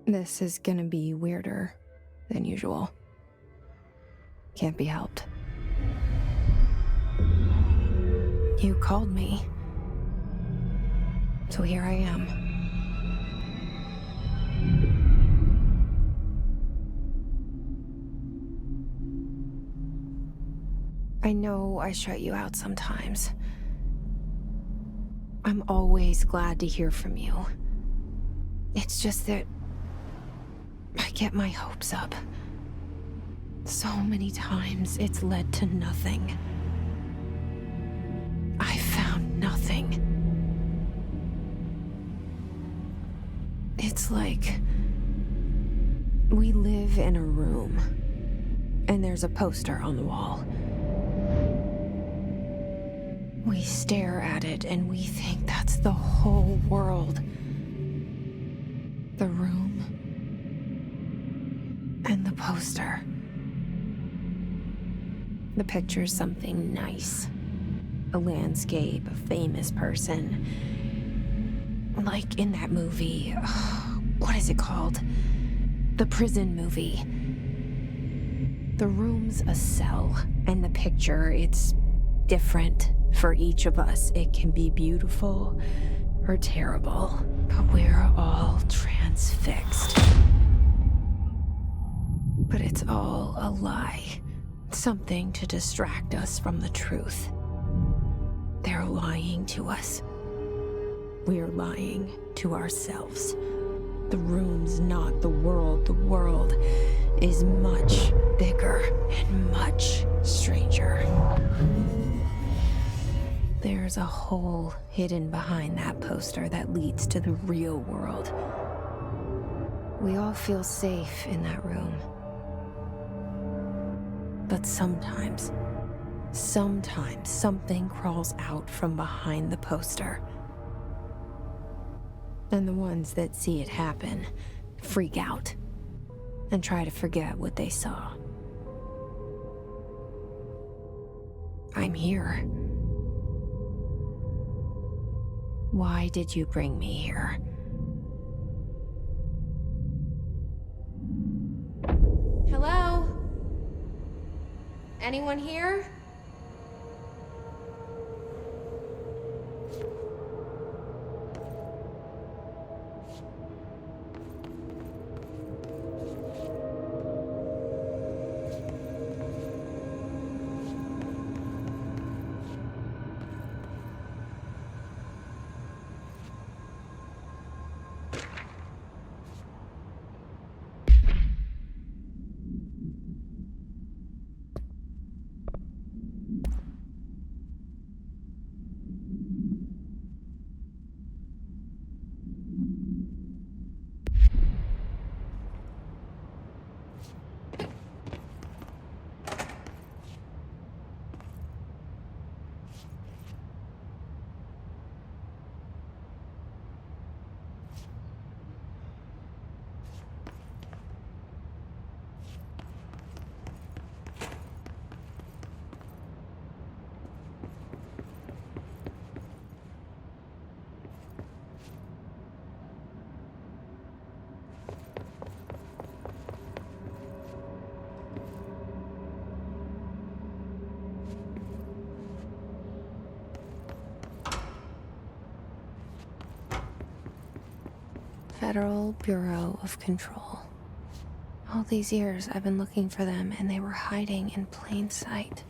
This is gonna be weirder than usual. Can't be helped. You called me. So here I am. I know I shut you out sometimes. I'm always glad to hear from you. It's just that I get my hopes up. So many times it's led to nothing. I found nothing. It's like we live in a room, and there's a poster on the wall. We stare at it and we think that's the whole world. The room and the poster. The picture's something nice. A landscape, a famous person. Like in that movie, what is it called? The prison movie. The room's a cell, and the picture, it's different for each of us. It can be beautiful or terrible, but we're all transfixed. But it's all a lie. Something to distract us from the truth. They're lying to us. We're lying to ourselves. The room's not the world. The world is much bigger and much stranger. There's a hole hidden behind that poster that leads to the real world. We all feel safe in that room. But sometimes something crawls out from behind the poster. And the ones that see it happen freak out and try to forget what they saw. I'm here. Why did you bring me here? Hello? Anyone here? Federal Bureau of Control. All these years I've been looking for them, and they were hiding in plain sight.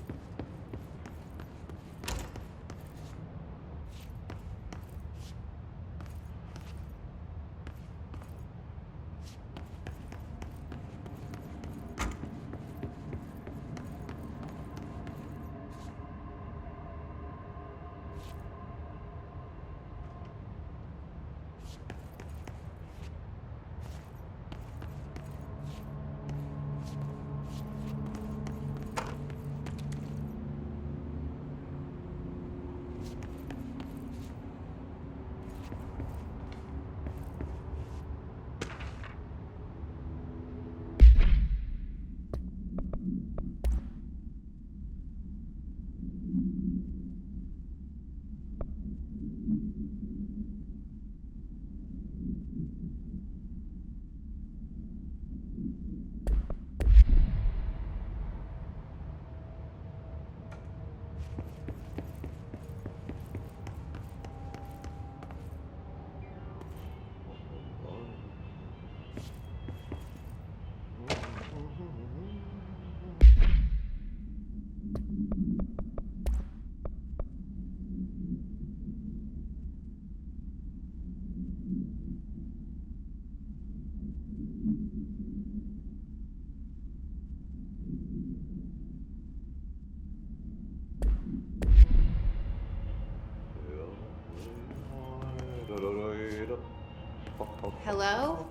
Hello?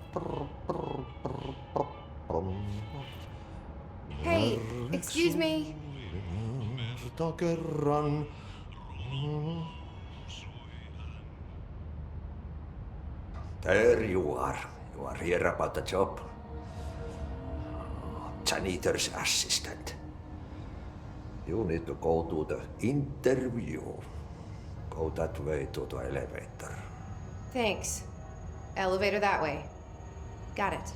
Hey, excuse me. There you are. You are here about the job. Janitor's assistant. You need to go to the interview. Go that way to the elevator. Thanks. Elevator that way. Got it.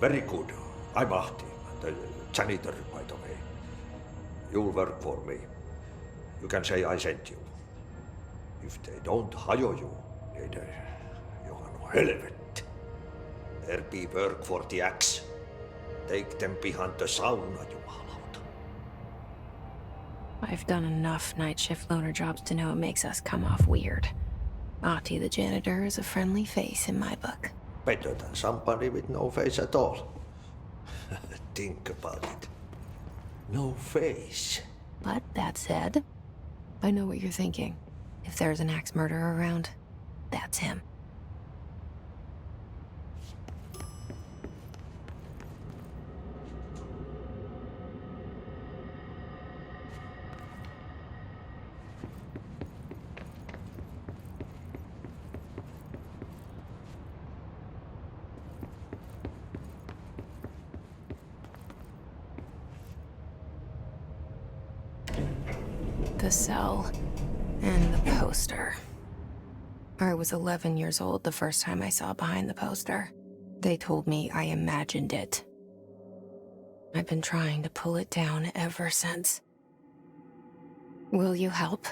Very good. I'm Ahti, the janitor, by the way. You'll work for me. You can say I sent you. If they don't hire you, niin johan on helvet. There be work for the axe. Take them behind the sauna, jumalauta. I've done enough night shift loner jobs to know it makes us come off weird. Ahti the janitor is a friendly face in my book. Better than somebody with no face at all. Think about it. No face. But that said, I know what you're thinking. If there's an axe murderer around, that's him. The cell and the poster. I was 11 years old the first time I saw behind the poster. They told me I imagined it. I've been trying to pull it down ever since. Will you help?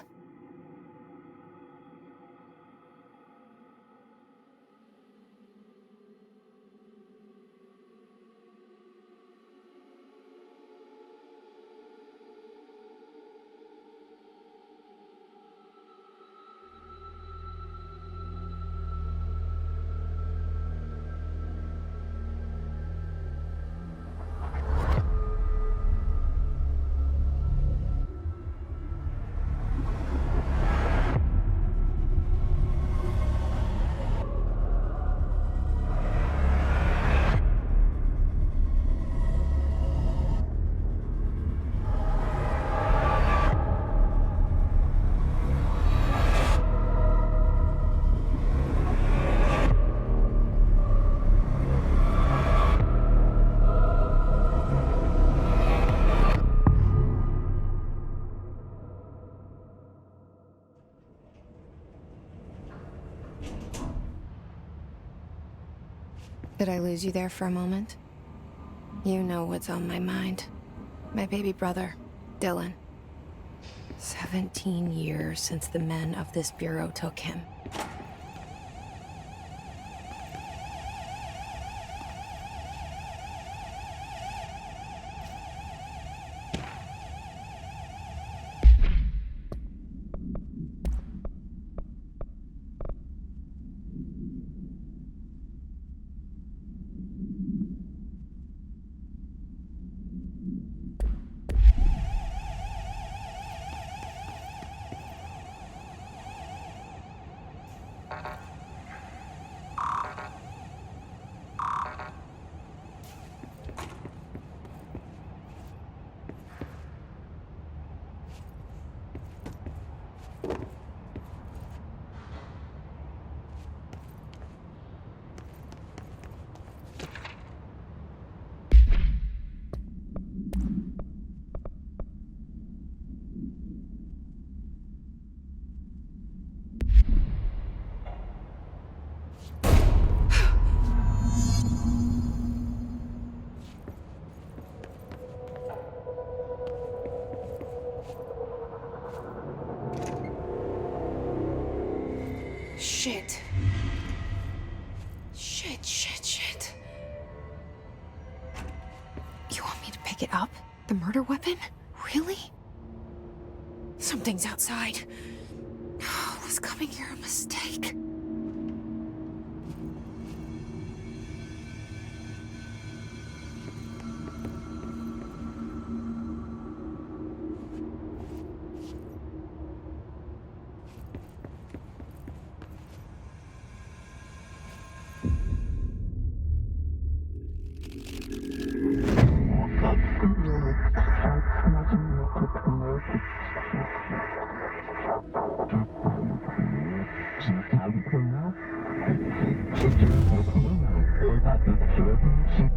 Did I lose you there for a moment? You know what's on my mind. My baby brother, Dylan. 17 years since the men of this bureau took him. Shit. Shit. You want me to pick it up? The murder weapon? Really? Something's outside. Was coming here a mistake?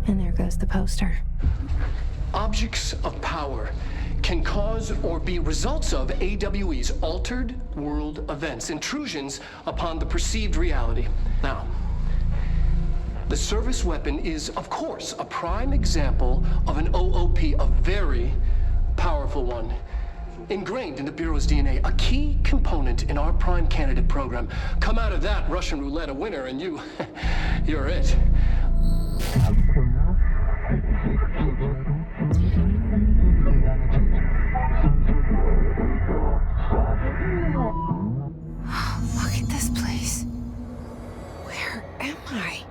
And there goes the poster. Objects of power can cause or be results of AWE's altered world events, intrusions upon the perceived reality. Now, the service weapon is, of course, a prime example of an OOP, a very powerful one. Ingrained in the Bureau's DNA, a key component in our prime candidate program. Come out of that Russian roulette a winner and you're it. Look at this place. Where am I?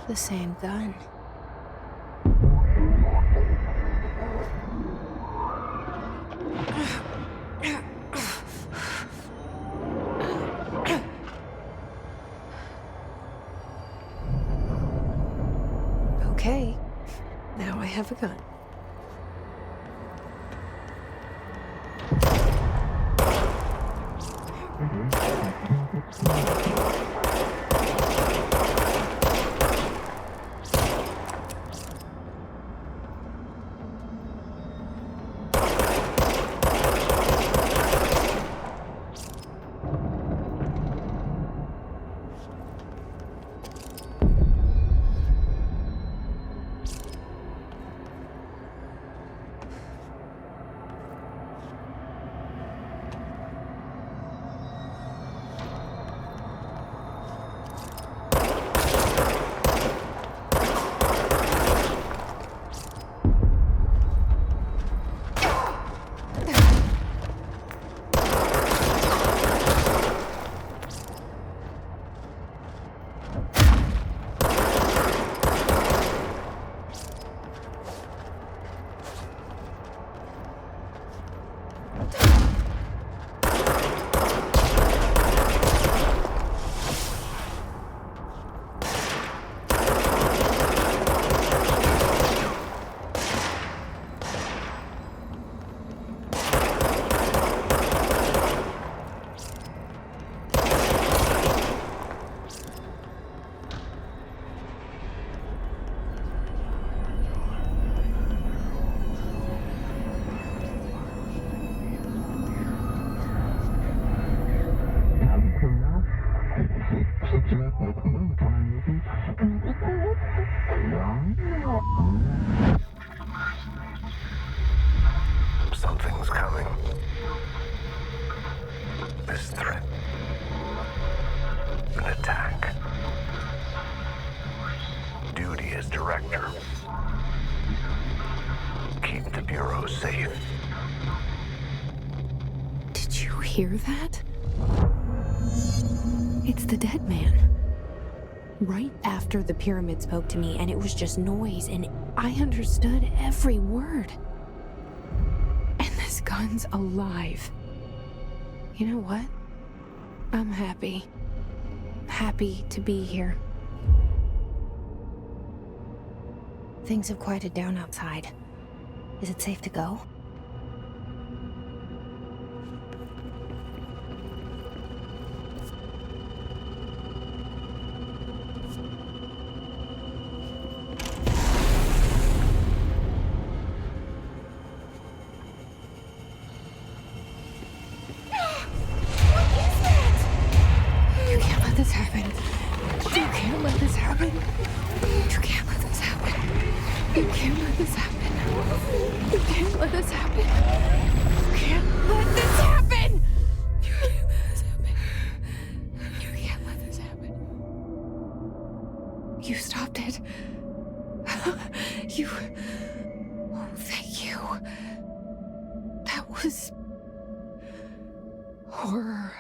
The same gun. Okay, now I have a gun. Something's coming. This threat. An attack. Duty as director. Keep the Bureau safe. Did you hear that? It's the dead man. Right after the pyramid spoke to me, and it was just noise, and I understood every word. And this gun's alive. You know what? I'm happy. Happy to be here. Things have quieted down outside. Is it safe to go? You can't let this happen. You can't let this happen. stopped it. You... Oh, thank you. That was... horror.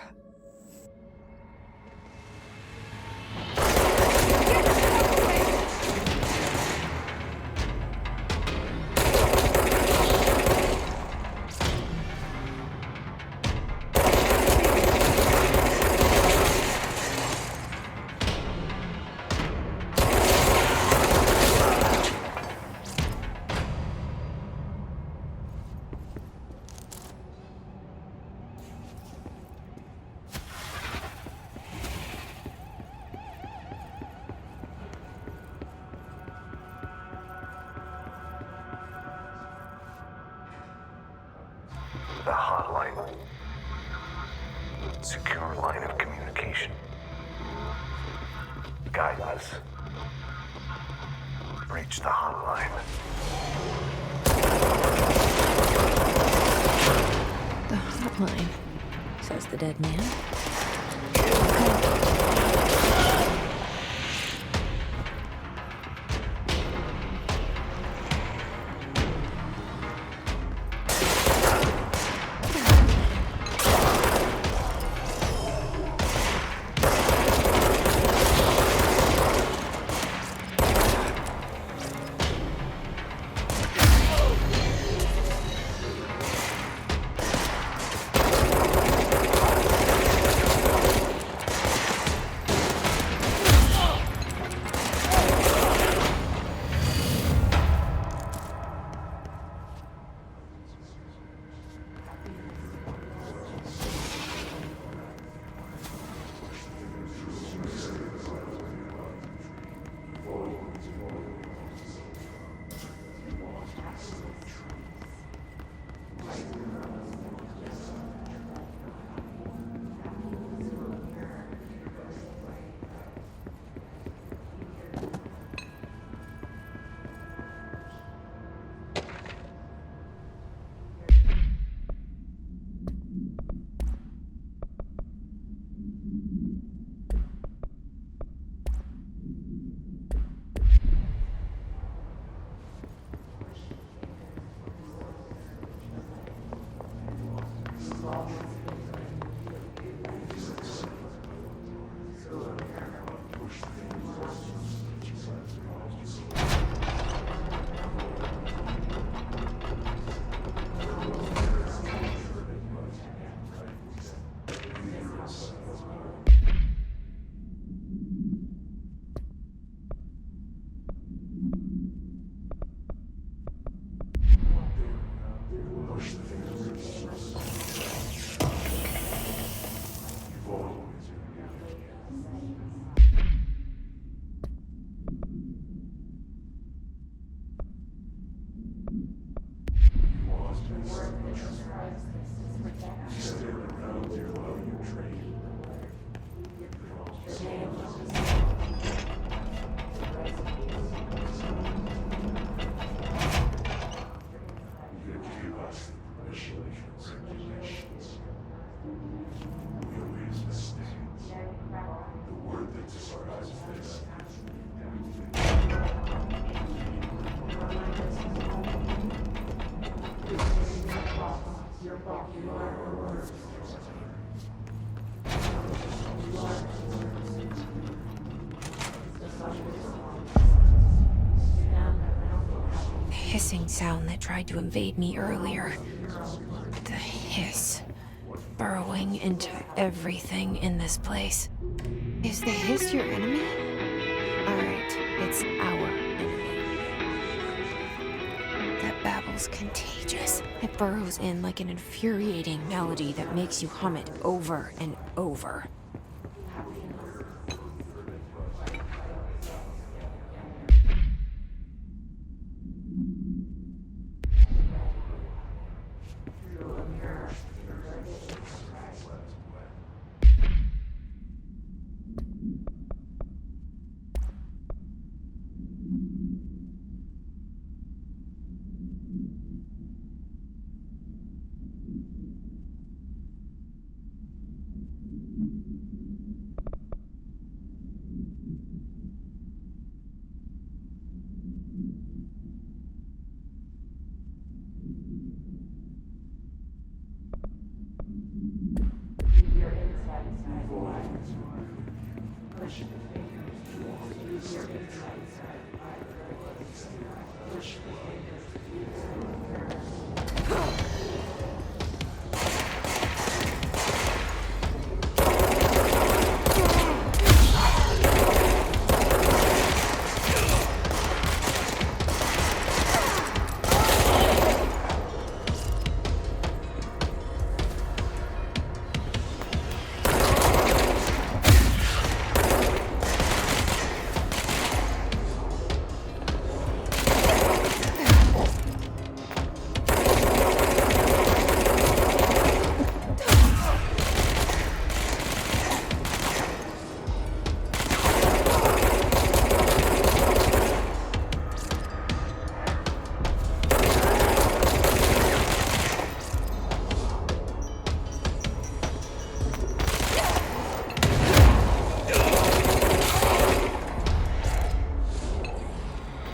The hotline. Secure line of communication. Guide us. Reach the hotline. The hotline, says the dead man. Hissing sound that tried to invade me earlier. The hiss. Burrowing into everything in this place. Is the hiss your enemy? Alright, it's our enemy. That babble's contagious. It burrows in like an infuriating melody that makes you hum it over and over.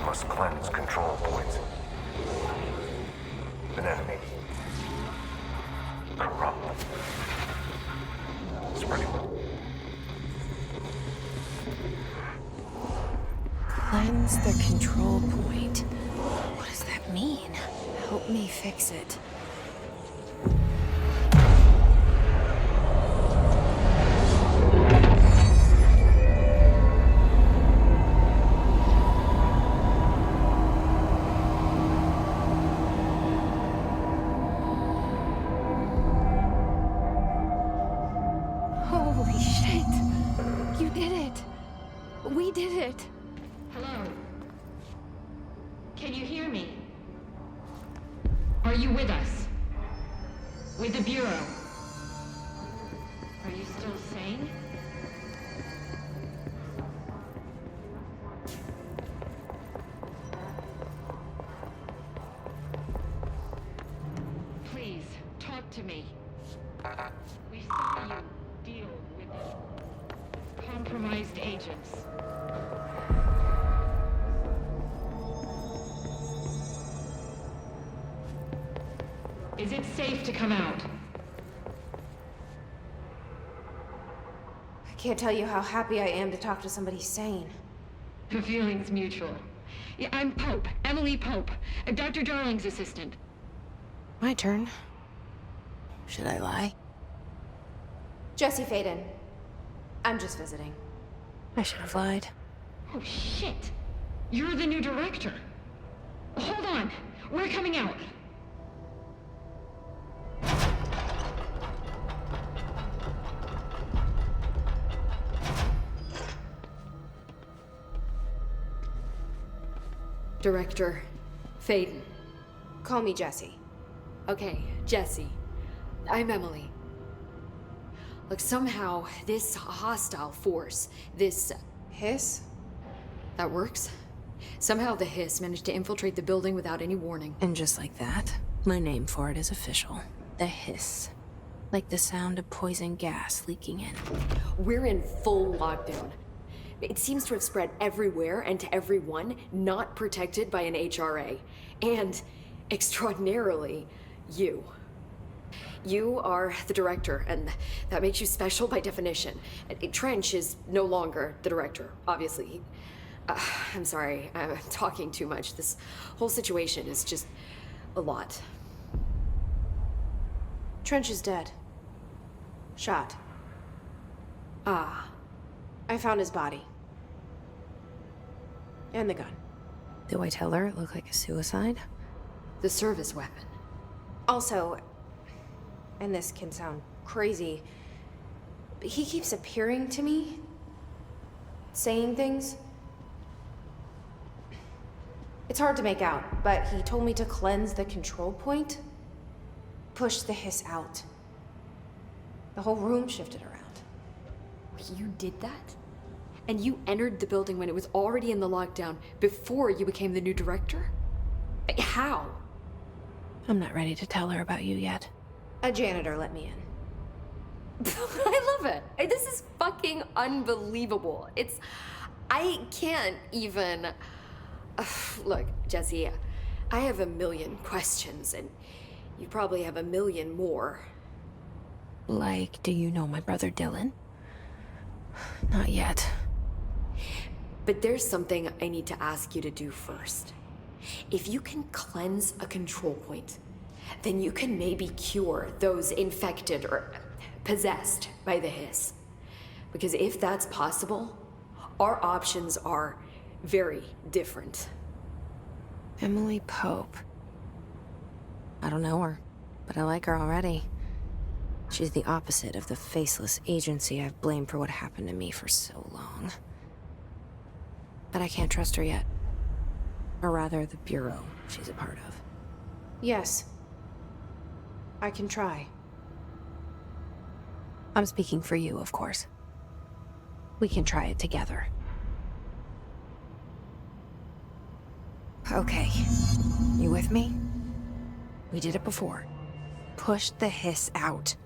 Must cleanse control points. An enemy. Corrupt. Spreading. Cleanse the control point. What does that mean? Help me fix it. Holy shit! You did it! We did it! Hello? Can you hear me? Are you with us? With the Bureau? Are you still sane? Please, talk to me. We saw you deal with compromised agents. Is it safe to come out? I can't tell you how happy I am to talk to somebody sane. The feeling's mutual. Yeah, I'm Pope, Emily Pope, Dr. Darling's assistant. My turn. Should I lie? Jesse Faden. I'm just visiting. I should have lied. Oh, shit. You're the new director. Hold on. We're coming out. Director Faden. Call me Jesse. Okay, Jesse. I'm Emily. Look, somehow this hostile force, this... Hiss? that works? Somehow the hiss managed to infiltrate the building without any warning. And just like that, my name for it is official. The hiss. Like the sound of poison gas leaking in. We're in full lockdown. It seems to have spread everywhere and to everyone not protected by an HRA. And, extraordinarily, you. You are the director, and that makes you special by definition. Trench is no longer the director, obviously. I'm sorry, I'm talking too much. This whole situation is just a lot. Trench is dead. Shot. Ah. I found his body. And the gun. Do I tell her it looked like a suicide? The service weapon. Also, and this can sound crazy, but he keeps appearing to me, saying things. It's hard to make out, but he told me to cleanse the control point, push the hiss out. The whole room shifted around. You did that? And you entered the building when it was already in the lockdown before you became the new director? How? I'm not ready to tell her about you yet. A janitor let me in. I love it. This is fucking unbelievable. I can't even... Look, Jesse, I have a million questions, and you probably have a million more. Like, do you know my brother Dylan? Not yet. But there's something I need to ask you to do first. If you can cleanse a control point, then you can maybe cure those infected or possessed by the hiss. Because if that's possible, our options are very different. Emily Pope. I don't know her, but I like her already. She's the opposite of the faceless agency I've blamed for what happened to me for so long. But I can't trust her yet. Or rather, the Bureau she's a part of. Yes. I can try. I'm speaking for you, of course. We can try it together. Okay. You with me? We did it before. Push the hiss out.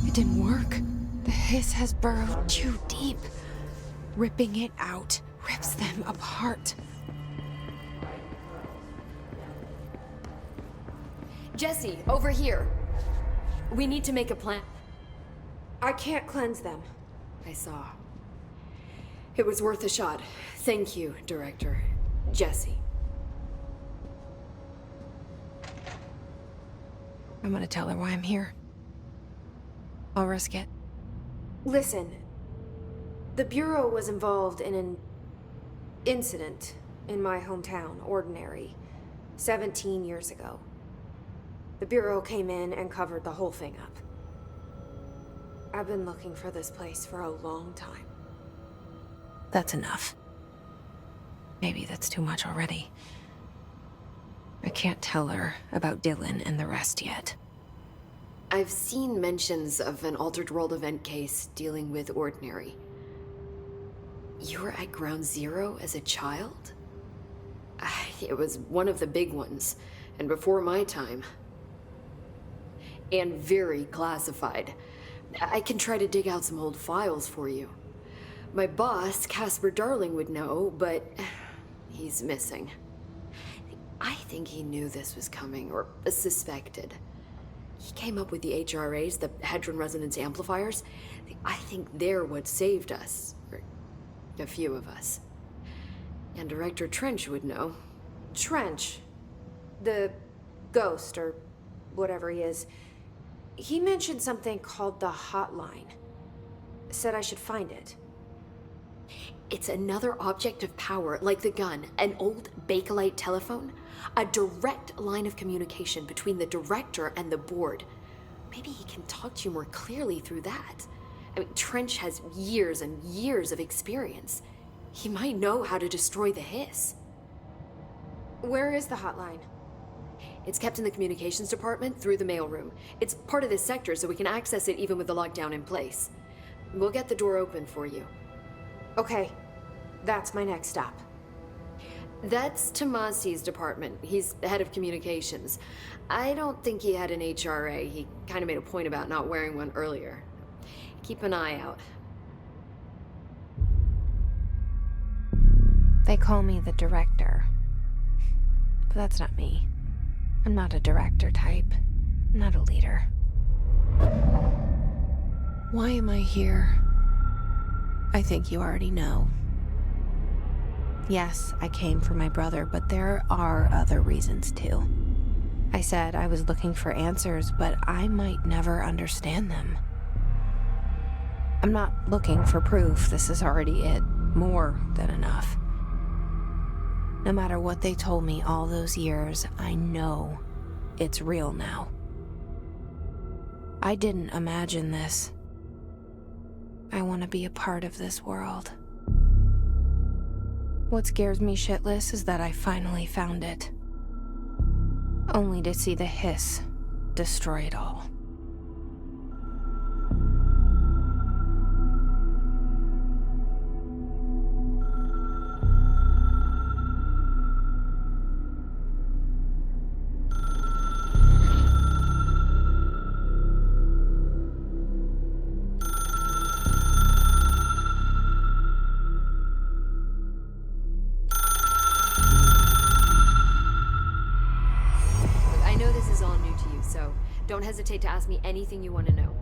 It didn't work. The hiss has burrowed too deep. Ripping it out rips them apart. Jesse, over here. We need to make a plan. I can't cleanse them. I saw. It was worth a shot. Thank you, Director. Jesse. I'm gonna tell her why I'm here. I'll risk it. Listen. The Bureau was involved in an incident in my hometown, Ordinary, 17 years ago. The Bureau came in and covered the whole thing up. I've been looking for this place for a long time. That's enough. Maybe that's too much already. I can't tell her about Dylan and the rest yet. I've seen mentions of an Altered World event case dealing with Ordinary. You were at Ground Zero as a child? It was one of the big ones, and before my time. And very classified. I can try to dig out some old files for you. My boss, Casper Darling, would know, but he's missing. I think he knew this was coming, or suspected. He came up with the HRAs, the Hadron Resonance Amplifiers. I think they're what saved us. Or a few of us. And Director Trench would know. Trench? The ghost, or whatever he is. He mentioned something called the hotline. Said I should find it. It's another object of power, like the gun, an old Bakelite telephone, a direct line of communication between the director and the board. Maybe he can talk to you more clearly through that. I mean, Trench has years and years of experience. He might know how to destroy the hiss. Where is the hotline? It's kept in the Communications Department through the mailroom. It's part of this sector, so we can access it even with the lockdown in place. We'll get the door open for you. Okay, that's my next stop. That's Tomasi's department. He's the head of communications. I don't think he had an HRA. He kind of made a point about not wearing one earlier. Keep an eye out. They call me the director. But that's not me. I'm not a director type. I'm not a leader. Why am I here? I think you already know. Yes, I came for my brother, but there are other reasons too. I said I was looking for answers, but I might never understand them. I'm not looking for proof. This is already it. More than enough. No matter what they told me all those years, I know it's real now. I didn't imagine this. I want to be a part of this world. What scares me shitless is that I finally found it. Only to see the hiss destroy it all. Don't hesitate to ask me anything you want to know.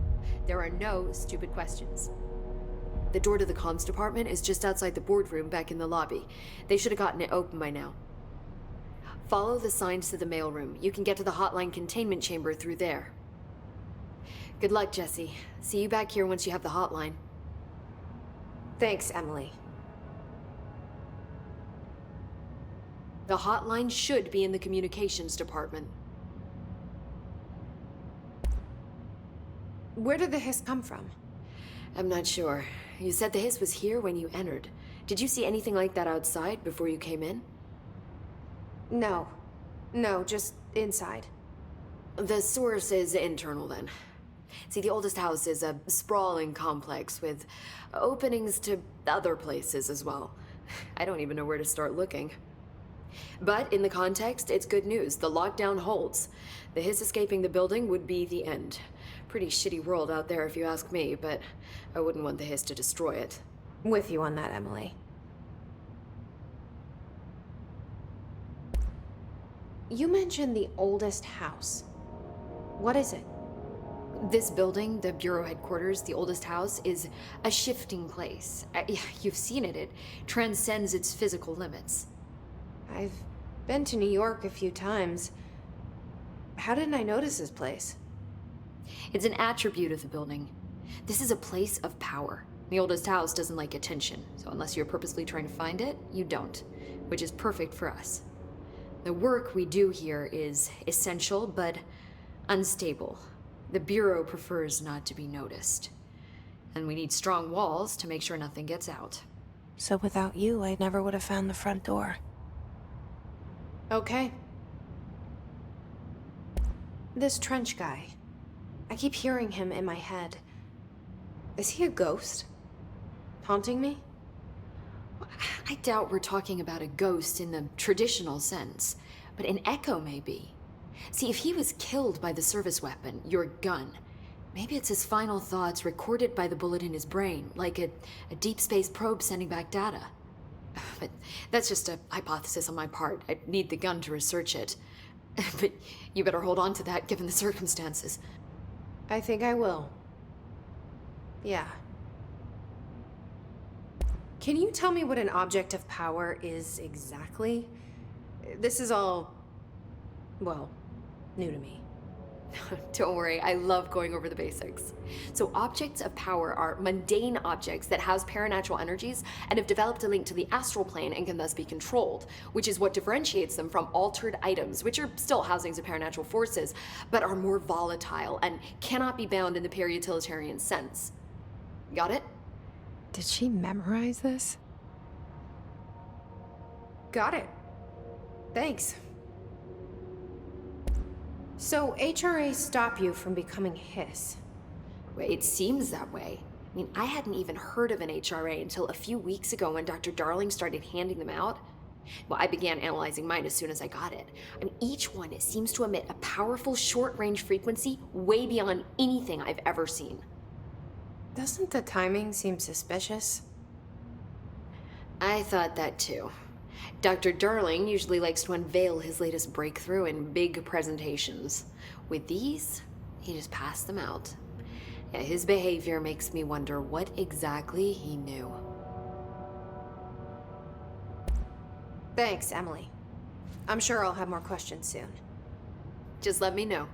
There are no stupid questions. The door to the comms department is just outside the boardroom back in the lobby. They should have gotten it open by now. Follow the signs to the mailroom. You can get to the hotline containment chamber through there. Good luck, Jesse. See you back here once you have the hotline. Thanks, Emily. The hotline should be in the communications department. Where did the hiss come from? I'm not sure. You said the hiss was here when you entered. Did you see anything like that outside before you came in? No, just inside. The source is internal then. See, the oldest house is a sprawling complex with openings to other places as well. I don't even know where to start looking. But in the context, it's good news. The lockdown holds. The hiss escaping the building would be the end. Pretty shitty world out there if you ask me, but I wouldn't want the hiss to destroy it. With you on that, Emily. You mentioned the oldest house. What is it? This building, the Bureau headquarters, the oldest house, is a shifting place. You've seen it. It transcends its physical limits. I've been to New York a few times. How didn't I notice this place? It's an attribute of the building. This is a place of power. The oldest house doesn't like attention, so unless you're purposely trying to find it, you don't, which is perfect for us. The work we do here is essential, but unstable. The Bureau prefers not to be noticed. And we need strong walls to make sure nothing gets out. So without you, I never would have found the front door. Okay. This Trench guy. I keep hearing him in my head. Is he a ghost? Haunting me? I doubt we're talking about a ghost in the traditional sense, but an echo maybe. See, if he was killed by the service weapon, your gun, maybe it's his final thoughts recorded by the bullet in his brain, like a deep space probe sending back data. But that's just a hypothesis on my part. I'd need the gun to research it. But you better hold on to that given the circumstances. I think I will. Yeah. Can you tell me what an object of power is exactly? This is all, well, new to me. Don't worry, I love going over the basics. So objects of power are mundane objects that house paranatural energies and have developed a link to the astral plane and can thus be controlled, which is what differentiates them from altered items, which are still housings of paranatural forces, but are more volatile and cannot be bound in the peri-utilitarian sense. Got it? Did she memorize this? Got it. Thanks. So HRA stop you from becoming Hiss? Well, it seems that way. I mean, I hadn't even heard of an HRA until a few weeks ago when Dr. Darling started handing them out. Well, I began analyzing mine as soon as I got it. I mean, each one seems to emit a powerful short-range frequency way beyond anything I've ever seen. Doesn't the timing seem suspicious? I thought that too. Dr. Darling usually likes to unveil his latest breakthrough in big presentations. With these, he just passed them out. Yeah, his behavior makes me wonder what exactly he knew. Thanks, Emily. I'm sure I'll have more questions soon. Just let me know.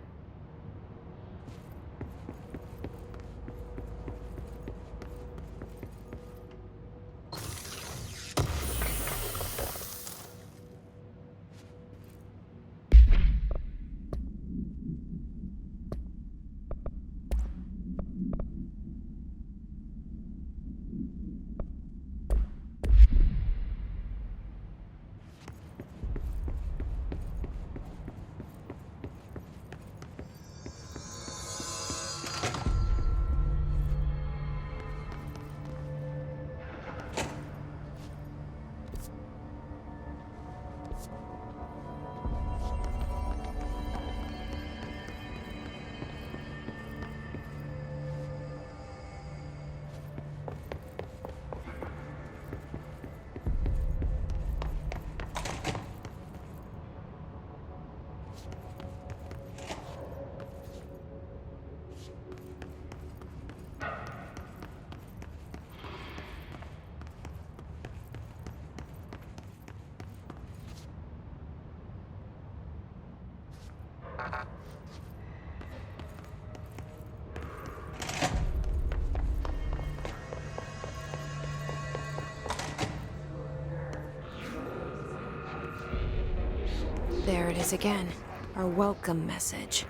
There it is again. Our welcome message.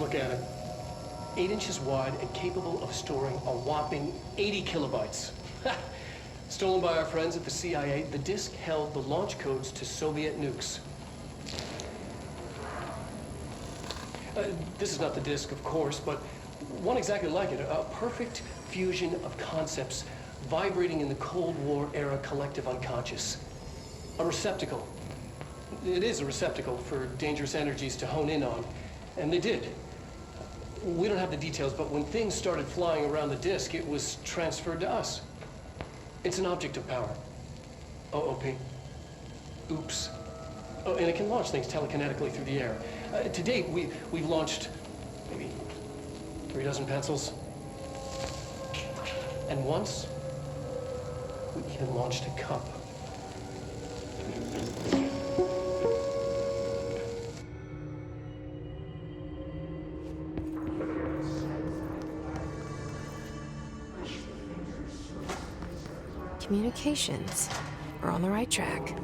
look at it. 8 inches wide and capable of storing a whopping 80 kilobytes. Stolen by our friends at the CIA, the disk held the launch codes to Soviet nukes. This is not the disk, of course, but one exactly like it. A perfect fusion of concepts vibrating in the Cold War era collective unconscious. A receptacle. It is a receptacle for dangerous energies to hone in on. And they did. We don't have the details, but when things started flying around the disk, it was transferred to us. It's an object of power. OOP. Oops. Oh, and it can launch things telekinetically through the air. To date, we've launched maybe 3 dozen pencils. And once, we even launched a cup. Communications. We're on the right track.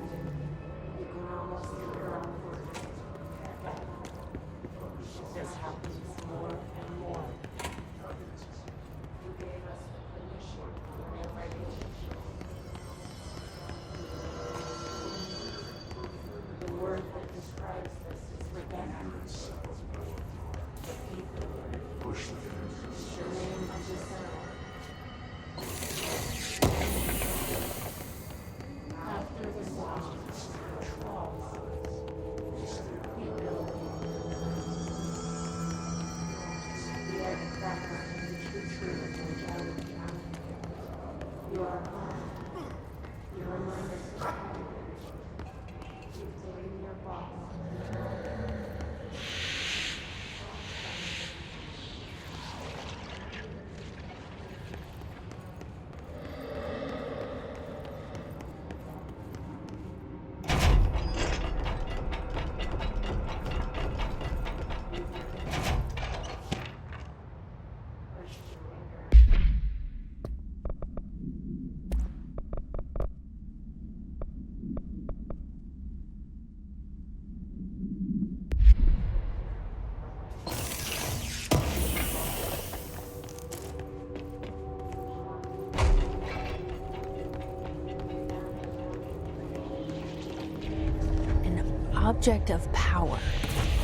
Object of power.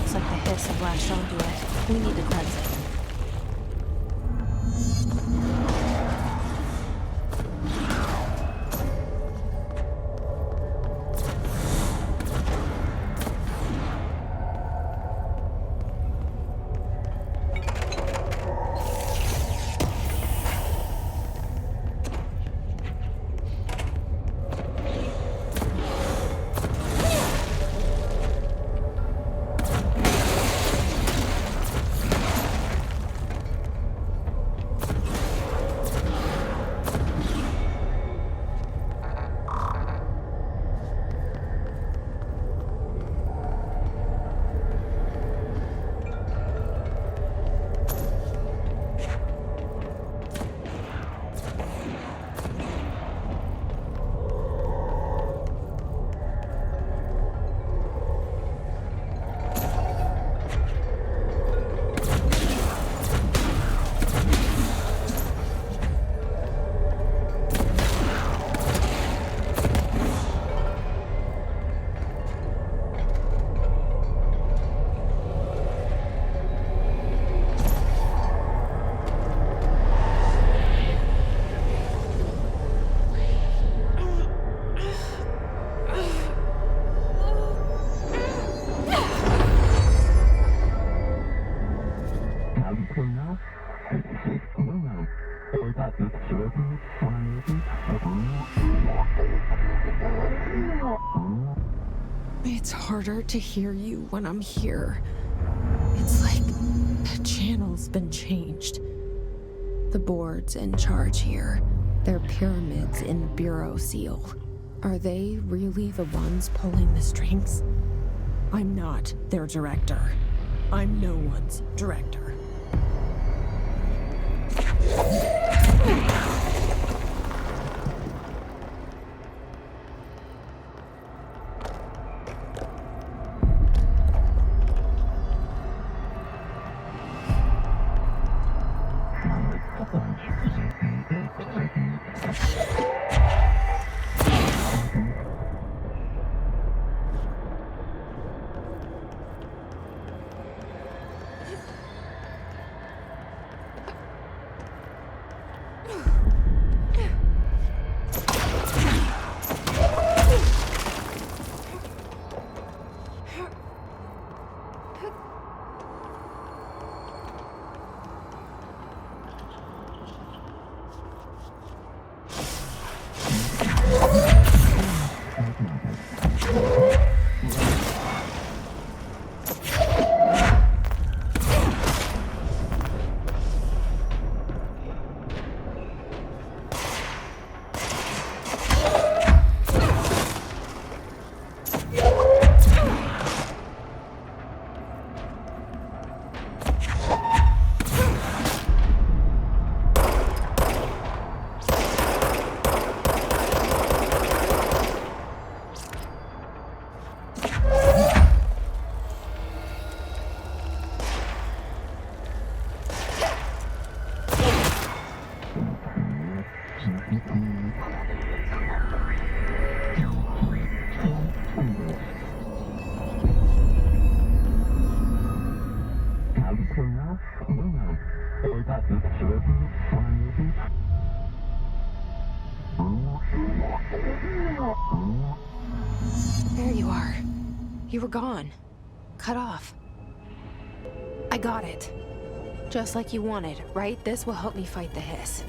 Looks like the hiss have latched onto it. We need to cleanse it. It's harder to hear you when I'm here. It's like the channel's been changed. The board's in charge here. They're pyramids in the Bureau seal. Are they really the ones pulling the strings? I'm not their director. I'm no one's director. There you are. You were gone. Cut off. I got it. Just like you wanted, right? This will help me fight the hiss.